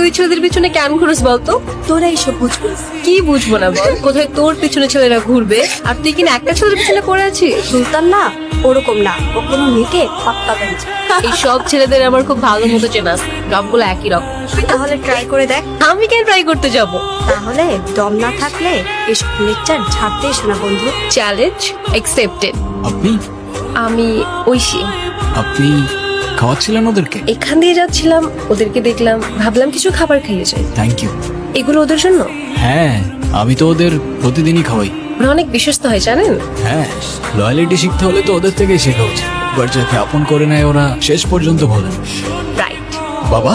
তুই ছেলেদের পিছনে কেন ঘুরস বলতো? তোরা এইসব বুঝবি কি বুঝবো না বল? কোথায় তোর পিছনে ছেলেরা ঘুরবে আর তুই কিনা একটা ছেলের পিছনে পড়ে আছিস? সুলতান না ওরকম না, ও কোনো মেয়েকে পাত্তা দেয় না। এই সব ছেলেদের আমার খুব ভালো মতো চেনা আছে, সবগুলো একই রকম। তুই তাহলে ট্রাই করে দেখ। আমি কেন ট্রাই করতে যাব? তাহলে দম না থাকলে এসব লেকচার ঝাড়তে এসো না বন্ধু। Challenge accepted. আপনি আমি ঐশী। আপনি খাওয়াচ্ছিলেন ওদেরকে? এখান দিয়ে যাচ্ছিলাম, ওদেরকে দেখলাম, ভাবলাম কিছু খাবার খাইয়ে যাই। Thank you. এগুলো ওদের জন্য। হ্যাঁ, আমি তো ওদের প্রতিদিনই খাওয়াই। ওরা অনেক বিশ্বস্ত হয় জানেন। হ্যাঁ, লয়ালিটি শিখতে হলে তো ওদের থেকেই শেখা উচিত। এবার যাকে আপন করে নেয় ওরা শেষ পর্যন্ত বলেন। রাইট। বাবা,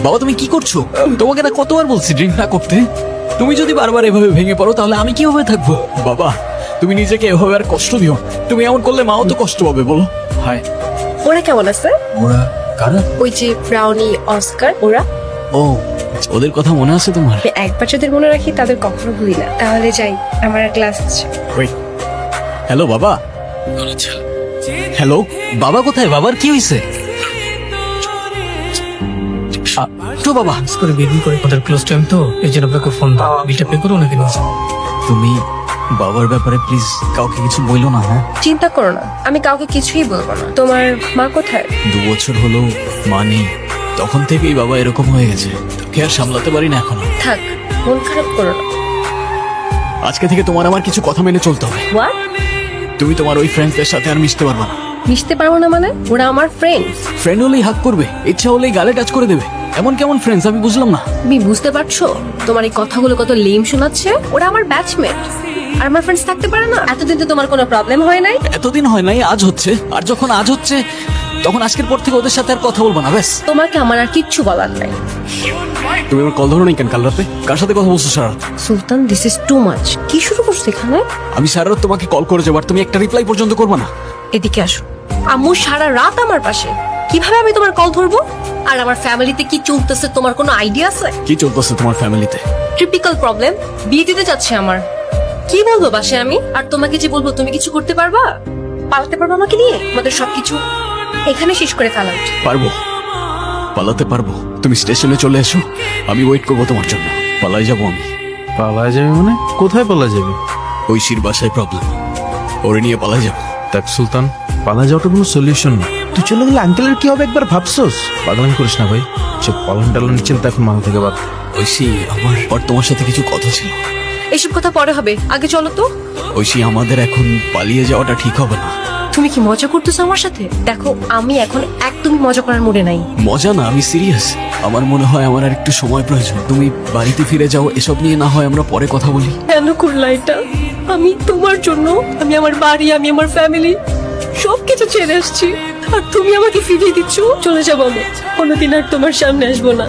বাবা তুমি কি করছো? তোমাকে না কতবার বলছি ড্রিঙ্ক না করতে। তুমি যদি বারবার এভাবে ভেঙে পড়ো তাহলে আমি কিভাবে থাকবো? বাবা, তুমি নিজেকে এভাবে আর কষ্ট দিও। তুমি এমন করলে মাও তো কষ্ট পাবে, বলো। হাই। ওরা কেমন আছে? ওরা কারা? ওই যে ব্রাউনি, অস্কার, ওরা। ও, ওদের কথা মনে আছে তোমার? আমি একবার যাদের মনে রাখি তাদের কখনো ভুলি না। তাহলে যাই, আমার ক্লাস আছে। হ্যালো বাবা। হ্যালো বাবা, কোথায়? বাবার কি হয়েছে? তো বাবা, করে বের করে ওদের ক্লোজ টাইম তো এই জন্য আপনাকে ফোন দাও, বিলটা পে করো নাকি? তুমি বাবার ব্যাপারে প্লিজ কাউকে কিছু বইলো না। হ্যাঁ, চিন্তা করো না, আমি কাউকে কিছুই বলবো না। তোমার মা কোথায়? 2 বছর হলো মা নেই। তখন থেকেই বাবা এরকম হয়ে গেছে, তোকে আর সামলাতে পারি না এখনো। থাক, মন খারাপ করো না। আজকে থেকে তোমার আমার কিছু কথা মেনে চলতে হবে। হোয়াট? তুমি তোমার ওই ফ্রেন্ডসদের সাথে আর মিশতে পারবে না। মিশতে পারবো না মানে? ওরা আমার ফ্রেন্ডস। ফ্রেন্ড হলেই হাক করবে, ইচ্ছা হলেই গালে টাচ করে দেবে। এমন কেমন ফ্রেন্ডস আমি বুঝলাম না। তুমি বুঝতে পারছো তোমার এই কথাগুলো কত লেম শোনাচ্ছে? ওরা আমার ব্যাচমেট আর আমার ফ্রেন্ডস থাকতে পারে না? এতদিন তো তোমার কোনো প্রবলেম হয় নাই। এতদিন হয় নাই, আজ হচ্ছে। আর যখন আজ হচ্ছে তখন আজকের পর থেকে ওদের সাথে আর কথা বলবো না, ব্যাস। তোমাকে আমার আর কিচ্ছু বলার নাই। তুমি আমার কল ধরো নাই কেন কাল রাতে? কার সাথে কথা বলছো সারা রাত? সুলতান, দিস ইজ টু মাচ। কি শুরু করছো এখানে? আমি সারা রাত তোমাকে কল করে যাবার, তুমি একটা রিপ্লাই পর্যন্ত করবে না। এদিকে আসো। আম্মু সারা রাত আমার পাশে, কিভাবে আমি তোমার কল ধরবো? আর আমার ফ্যামিলিতে কি চলতেছে তোমার কোনো আইডিয়া আছে? কি চলতেছে তোমার ফ্যামিলিতে? টিপিক্যাল প্রবলেম, বিয়ে দিতে যাচ্ছে আমার। কি বলবো বাসে আমি? আর তোমাকে যে বলবো তুমি কিছু করতে পারবা? পালাতে পারবো আমাকে নিয়ে? আমাদের সবকিছু এখানে শেষ করে ফেলা উচিত। পারবো, পালাতে পারবো। তুমি স্টেশনে চলে এসো, আমি ওয়েট করবো তোমার জন্য। পালাই যাবো আমি। পালায় যাবে মানে? কোথায় পালায় যাবে? ঐশীর বাসায় প্রবলেম, ওরে নিয়ে পালাই যাবো। দেখ সুলতান, পালা যাওয়াটা কোনো সলিউশন না। তুই চলে গেলে আঙ্কেলের কি হবে একবার ভাবছোস? পাগলামি করিস না ভাই, সব পালন টালনের চিন্তা এখন মাথা থেকে বাদ। ঐশী, আমার আর তোমার সাথে কিছু কথা ছিল। এসব কথা পরে হবে, আগে চলো তো। ঐশী, আমাদের এখন পালিয়ে যাওয়াটা ঠিক হবে না। তুমি কি মজা করতেছো আমার সাথে? দেখো, আমি এখন একদমই মজা করার মুডে নাই। মজা না, আমি সিরিয়াস। আমার মনে হয় আমার আর একটু সময় প্রয়োজন। তুমি বাড়িতে ফিরে যাও, এসব নিয়ে না হয় আমরা পরে কথা বলি। কেন করলা এটা? আমি তোমার জন্য, আমি আমার বাড়ি, আমি আমার ফ্যামিলি সবকিছু ছেড়ে আসছি, আর তুমি আমাকে ফিরিয়ে দিচ্ছ। চলে যাবো আমি, কোনোদিন আর তোমার সামনে আসবো না।